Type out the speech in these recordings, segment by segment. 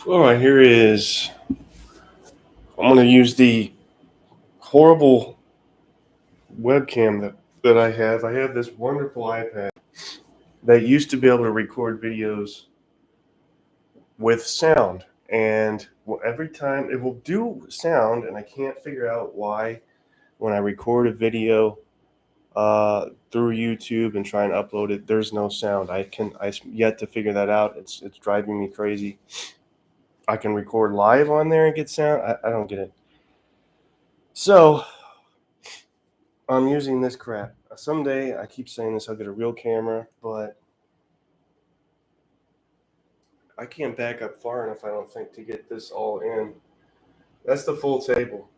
All right, here is. I'm going to use the horrible webcam that I have. I have this wonderful iPad that used to be able to record videos with sound. And every time it will do sound, and I can't figure out why when I record a video through YouTube and try and upload it, there's no sound. I yet to figure that out. It's driving me crazy. I can record live on there and get sound. I don't get it. So I'm using this crap. Someday, I keep saying this, I'll get a real camera, but I can't back up far enough, I don't think, to get this all in. That's the full table.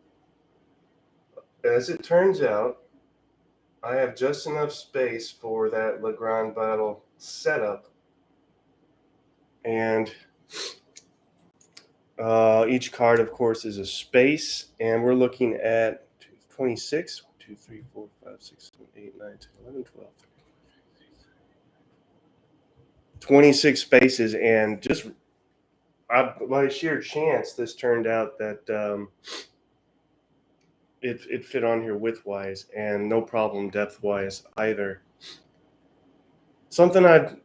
As it turns out, I have just enough space for that Legrand bottle setup, and each card, of course, is a space, and we're looking at 26, 1, 2, 3, 4, 5, 6, 7, 8, 9, 10, 11, 12, 26 spaces, and just by sheer chance, this turned out that it fit on here width-wise, and no problem depth-wise either. Something I've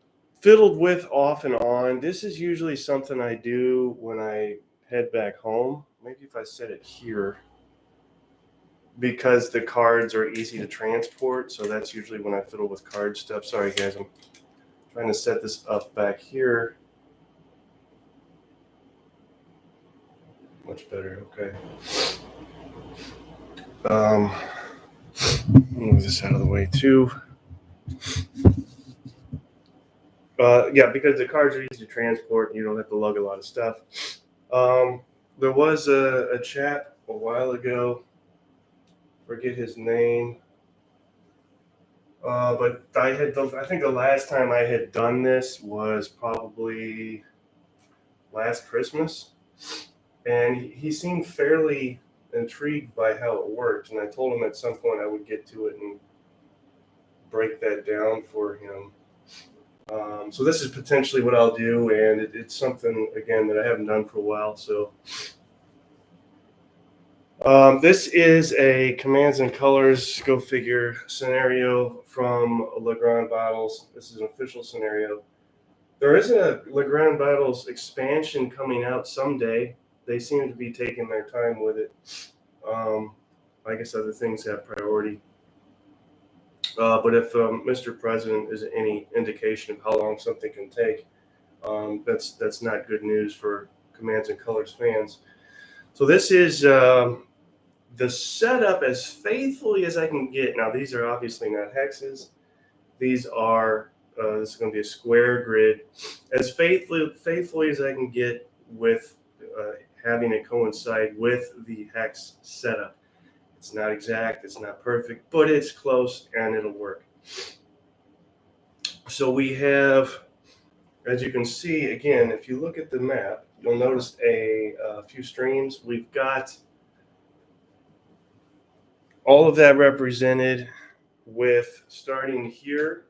fiddled with off and on. This is usually something I do when I head back home. Maybe if I set it here, because the cards are easy to transport, so that's usually when I fiddle with card stuff. Sorry guys, I'm trying to set this up back here. Much better, okay. Move this out of the way too. Yeah, because the cards are easy to transport, you don't have to lug a lot of stuff. There was a chap a while ago, forget his name, but I think the last time I had done this was probably last Christmas, and he seemed fairly intrigued by how it worked, and I told him at some point I would get to it and break that down for him. So this is potentially what I'll do, and it's something, again, that I haven't done for a while. So this is a Commands and Colors, go figure, scenario from Legrand Bottles. This is an official scenario. There is a Legrand Bottles expansion coming out someday. They seem to be taking their time with it. I guess other things have priority. But if Mr. President is any indication of how long something can take, that's not good news for Commands and Colors fans. So this is the setup as faithfully as I can get. Now these are obviously not hexes. These are this is going to be a square grid, as faithfully as I can get with having it coincide with the hex setup. It's not exact, it's not perfect, but it's close and it'll work. So we have, as you can see, again, if you look at the map, you'll notice a few streams. We've got all of that represented with, starting here,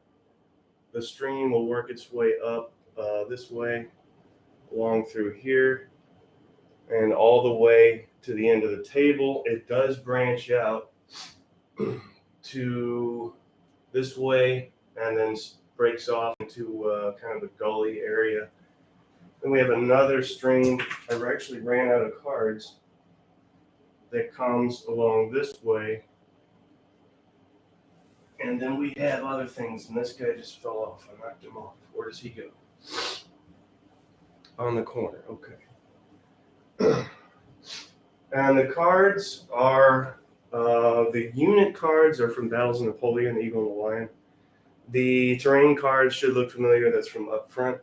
the stream will work its way up this way, along through here, and all the way to the end of the table. It does branch out to this way and then breaks off into kind of a gully area. Then we have another stream. I actually ran out of cards that comes along this way. And then we have other things, and this guy just fell off. I knocked him off. Where does he go? On the corner, okay. And the cards are, the unit cards are from Battles of Napoleon, the Eagle and the Lion. The terrain cards should look familiar, that's from up front.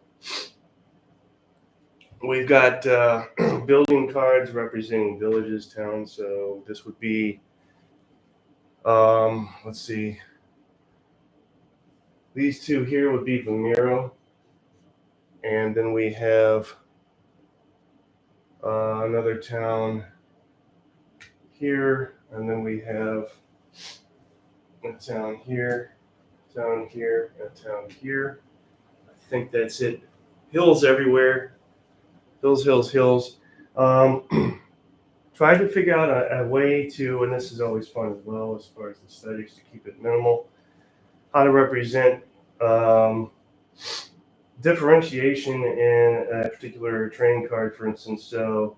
We've got building cards representing villages, towns, so this would be, let's see, these two here would be Vimeiro, and then we have another town here, and then we have a town here, and a town here. I think that's it. Hills everywhere. hills. Tried to figure out a way to, and this is always fun as well as far as aesthetics, to keep it minimal, how to represent differentiation in a particular trading card, for instance. So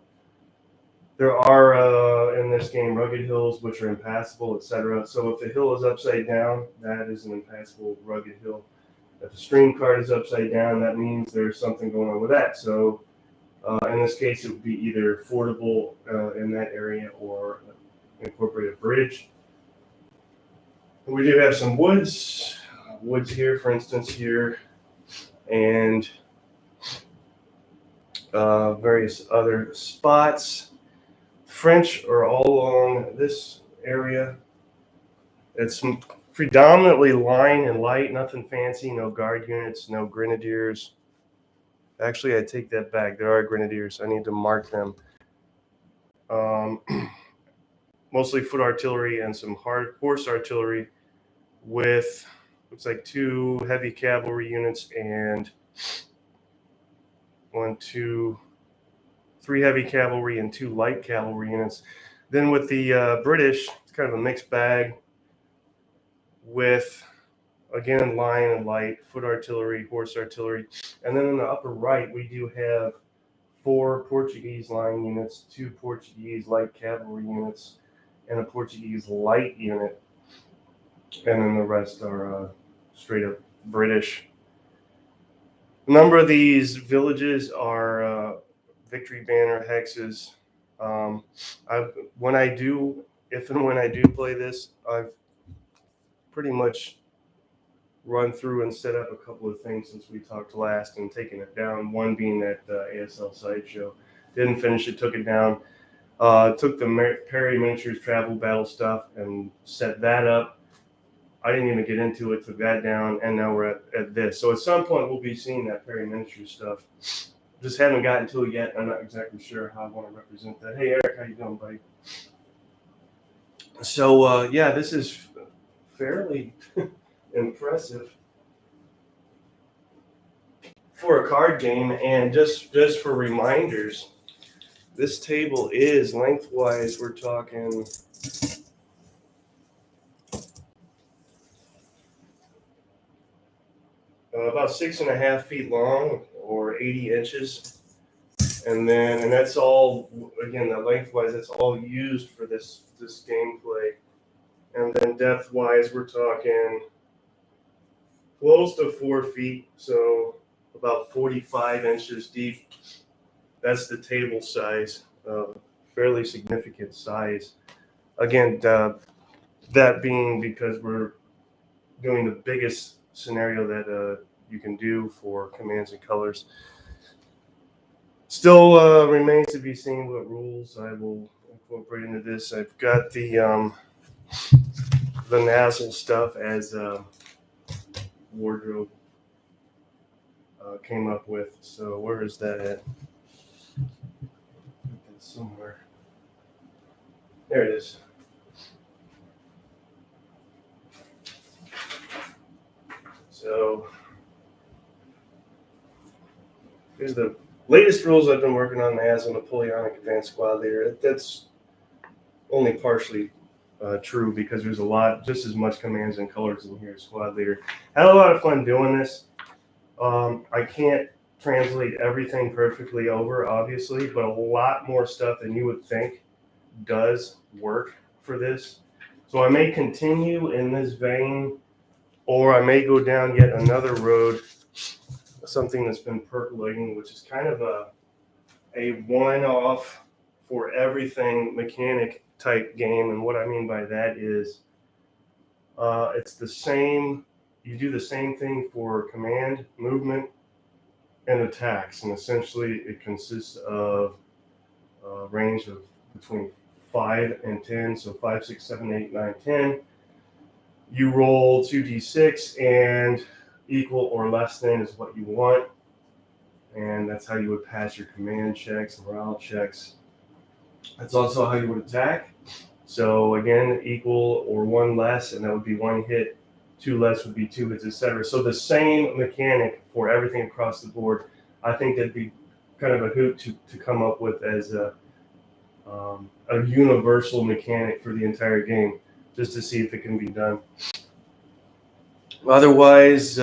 there are in this game rugged hills which are impassable, etc. So if the hill is upside down, that is an impassable rugged hill. If the stream card is upside down, that means there's something going on with that. So in this case, it would be either fordable in that area or incorporate a bridge. We do have some woods here, for instance, here, and various other spots. French are all along this area. It's predominantly line and light, nothing fancy, no guard units, no grenadiers. Actually, I take that back. There are grenadiers. I need to mark them. Mostly foot artillery and some horse artillery with, looks like 2 heavy cavalry units and 3 heavy cavalry and 2 light cavalry units. Then with the British, it's kind of a mixed bag with, again, line and light, foot artillery, horse artillery. And then in the upper right, we do have 4 Portuguese line units, 2 Portuguese light cavalry units, and a Portuguese light unit. And then the rest are straight up British. A number of these villages are victory banner hexes. If and when I do play this, I've pretty much run through and set up a couple of things since we talked last and taken it down. One being that ASL sideshow. Didn't finish it, took it down. Took the Perry Miniatures travel battle stuff and set that up. I didn't even get into it, took that down, and now we're at this. So at some point we'll be seeing that Perry Miniatures stuff. Just haven't gotten to it yet. I'm not exactly sure how I want to represent that. Hey Eric, how you doing, buddy? So yeah, this is fairly impressive for a card game. And just for reminders, this table is lengthwise, we're talking about 6.5 feet long or 80 inches. And that's all, again, that lengthwise, that's all used for this gameplay. And then depth-wise, we're talking close to 4 feet, so about 45 inches deep. That's the table size, fairly significant size. Again, that being because we're doing the biggest scenario that you can do for commands and colors. Still remains to be seen what rules I will incorporate into this. I've got the Nazzle stuff as wardrobe came up with. So where is that at? Somewhere. There it is. So here's the latest rules I've been working on as a Napoleonic Advanced Squad Leader. That's only partially true because there's a lot, just as much commands and colors in here as Squad Leader. Had a lot of fun doing this. I can't translate everything perfectly over, obviously, but a lot more stuff than you would think does work for this. So I may continue in this vein, or I may go down yet another road, something that's been percolating, which is kind of a one-off for everything mechanic type game. And what I mean by that is it's the same, you do the same thing for command, movement, and attacks. And essentially it consists of a range of between 5 and 10. So 5, 6, 7, 8, 9, 10. You roll 2d6 and equal or less than is what you want. And that's how you would pass your command checks, morale checks. That's also how you would attack. So again, equal or 1 less, and that would be 1 hit. 2 less would be 2 hits, etc. So the same mechanic for everything across the board. I think that'd be kind of a hoop to come up with as a universal mechanic for the entire game, just to see if it can be done. Otherwise,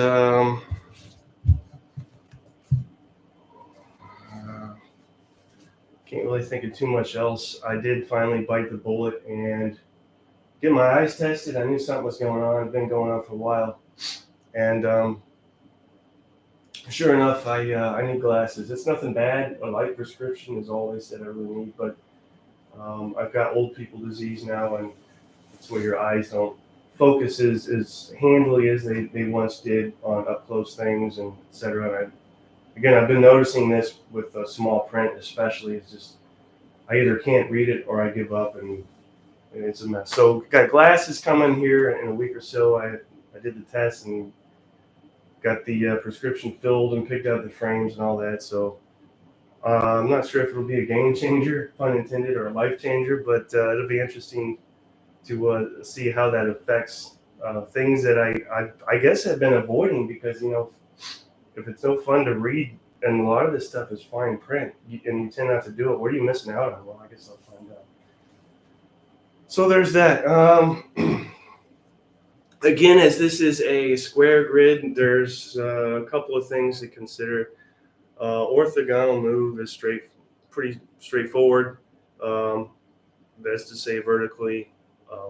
can't really think of too much else. I did finally bite the bullet and get my eyes tested. I knew something was going on. It's been going on for a while, and sure enough, I need glasses. It's nothing bad. A light prescription is all they said I really need, but I've got old people disease now, and it's where your eyes don't focus as handily as they once did on up close things and etc. And again, I've been noticing this with small print, especially. It's just I either can't read it or I give up, and it's a mess. So got glasses coming here in a week or so. I did the test and got the prescription filled and picked out the frames and all that. So I'm not sure if it'll be a game changer, pun intended, or a life changer, but it'll be interesting to see how that affects things that I guess have been avoiding because, if it's no fun to read and a lot of this stuff is fine print and you tend not to do it, what are you missing out on? Well, I guess I'll find out. So there's that. Again, as this is a square grid, there's a couple of things to consider. Orthogonal move is pretty straightforward. That's to say vertically,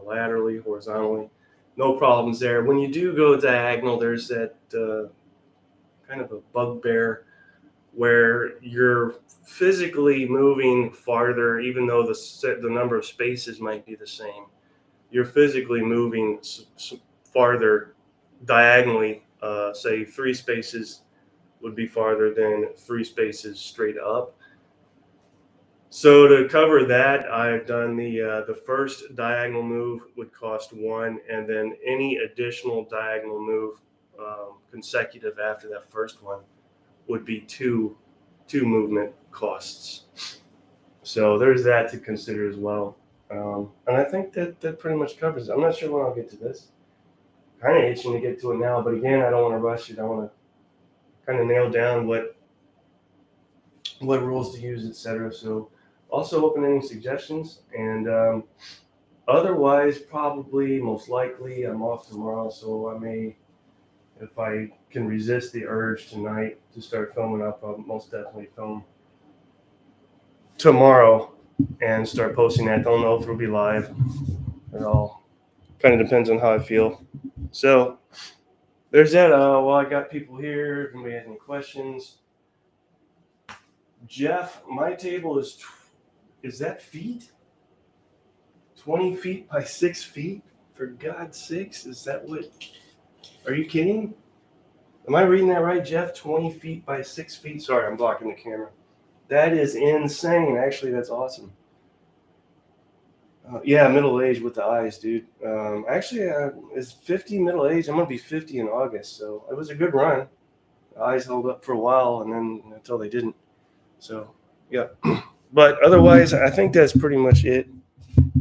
laterally, horizontally. No problems there. When you do go diagonal, there's that kind of a bugbear where you're physically moving farther, even though the number of spaces might be the same. You're physically moving farther diagonally. Say 3 spaces would be farther than 3 spaces straight up. So to cover that, I've done the first diagonal move would cost 1, and then any additional diagonal move consecutive after that first one would be two movement costs. So there's that to consider as well. And I think that pretty much covers it. I'm not sure when I'll get to this. Kind of itching to get to it now, but again, I don't want to rush it. I want to kind of nail down what rules to use, etc. So also open any suggestions, and otherwise, probably most likely I'm off tomorrow, so I may, if I can resist the urge tonight to start filming up, I'll most definitely film tomorrow and start posting that. Don't know if it'll be live at all. Kind of depends on how I feel. So there's that. Well, I got people here. If anybody has any questions. Jeff, my table is that feet? 20 feet by 6 feet? For God's sakes, is that what? Are you kidding? Am I reading that right, Jeff? 20 feet by 6 feet? Sorry, I'm blocking the camera. That is insane. Actually, that's awesome. Yeah, middle age with the eyes, dude. Actually, is 50 middle age? I'm going to be 50 in August, so it was a good run. The eyes held up for a while, and then until they didn't. So, yeah. But otherwise, I think that's pretty much it.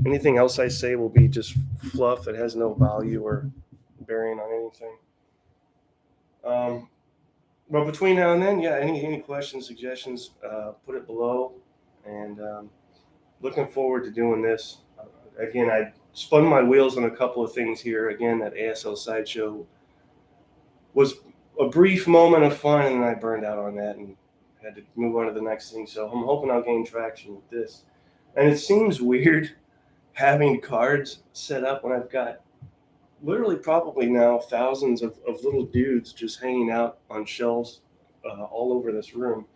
Anything else I say will be just fluff that has no value or bearing on anything. But between now and then, yeah, any questions, suggestions, put it below. And looking forward to doing this. Again, I spun my wheels on a couple of things here. Again, that ASL sideshow was a brief moment of fun, and then I burned out on that and had to move on to the next thing. So I'm hoping I'll gain traction with this. And it seems weird having cards set up when I've got literally probably now thousands of little dudes just hanging out on shelves all over this room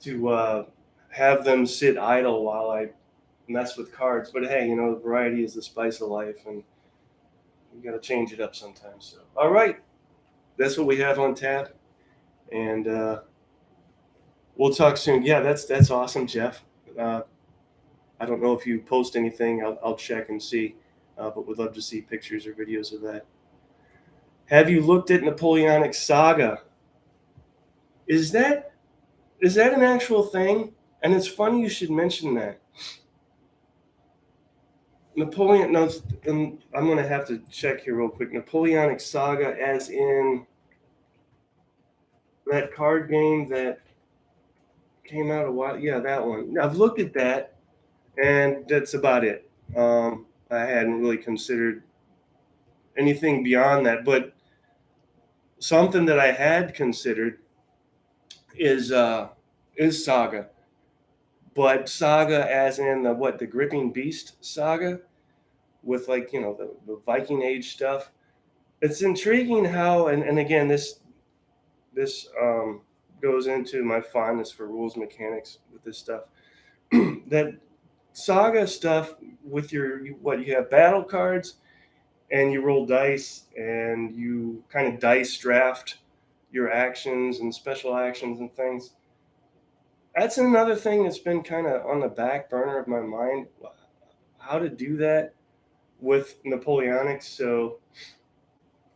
to have them sit idle while I mess with cards. But hey, variety is the spice of life, and you got to change it up sometimes. So, all right, that's what we have on tap, and we'll talk soon. Yeah, that's awesome, Jeff. I don't know if you post anything. I'll check and see, but would love to see pictures or videos of that. Have you looked at Napoleonic Saga? Is that an actual thing? And it's funny you should mention that. Napoleon, no, I'm going to have to check here real quick. Napoleonic Saga, as in that card game that came out a while. Yeah, that one. I've looked at that, and that's about it. I hadn't really considered anything beyond that, but something that I had considered is uh, is Saga, but Saga as in the Gripping Beast saga with like the Viking Age stuff. It's intriguing how and again this goes into my fondness for rules mechanics with this stuff. That Saga stuff with what you have battle cards and you roll dice and you kind of dice draft your actions and special actions and things. That's another thing that's been kind of on the back burner of my mind. How to do that with Napoleonic. So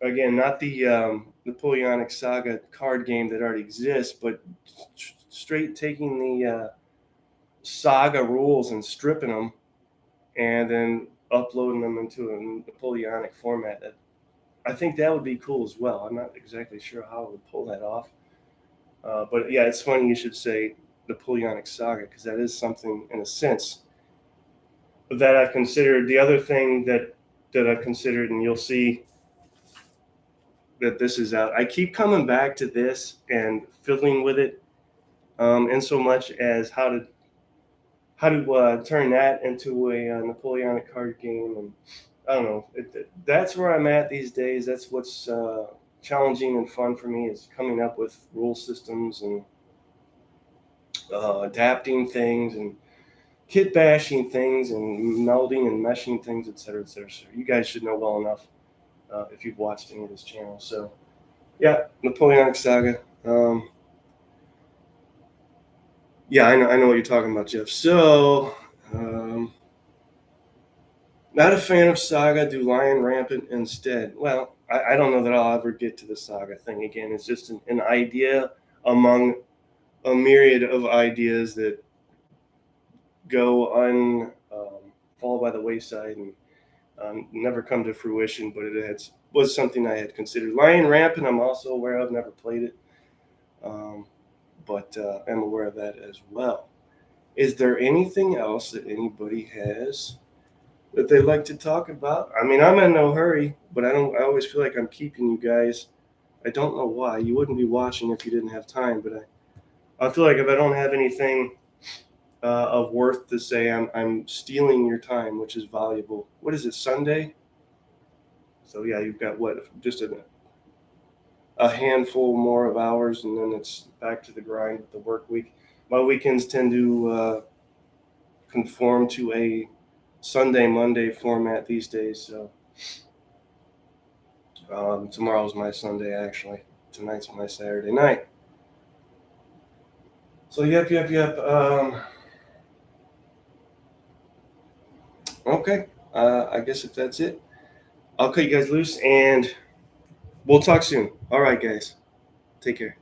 again, not the Napoleonic Saga card game that already exists, but straight taking the Saga rules and stripping them, and then uploading them into a Napoleonic format. I think that would be cool as well. I'm not exactly sure how I would pull that off, but yeah, it's funny you should say Napoleonic Saga because that is something in a sense that I've considered. The other thing that I've considered, and you'll see that this is out. I keep coming back to this and fiddling with it, in so much as how to turn that into a Napoleonic card game, and I don't know. That's where I'm at these days. That's what's challenging and fun for me is coming up with rule systems and adapting things and kit bashing things and melding and meshing things, et cetera, et cetera. So you guys should know well enough if you've watched any of this channel. So yeah, Napoleonic Saga. Yeah, I know what you're talking about, Jeff. So, not a fan of Saga. Do Lion Rampant instead. Well, I don't know that I'll ever get to the Saga thing again. It's just an idea among a myriad of ideas that go fall by the wayside and never come to fruition. But was something I had considered. Lion Rampant, I'm also aware of. Never played it. But I'm aware of that as well. Is there anything else that anybody has that they'd like to talk about? I mean, I'm in no hurry, but I always feel like I'm keeping you guys. I don't know why. You wouldn't be watching if you didn't have time, but I feel like if I don't have anything of worth to say, I'm stealing your time, which is valuable. What is it, Sunday? So yeah, you've got just a handful more of hours, and then it's back to the grind with the work week. My weekends tend to conform to a Sunday, Monday format these days. So tomorrow's my Sunday, actually. Tonight's my Saturday night. So yep. Okay. I guess if that's it, I'll cut you guys loose, and we'll talk soon. All right, guys. Take care.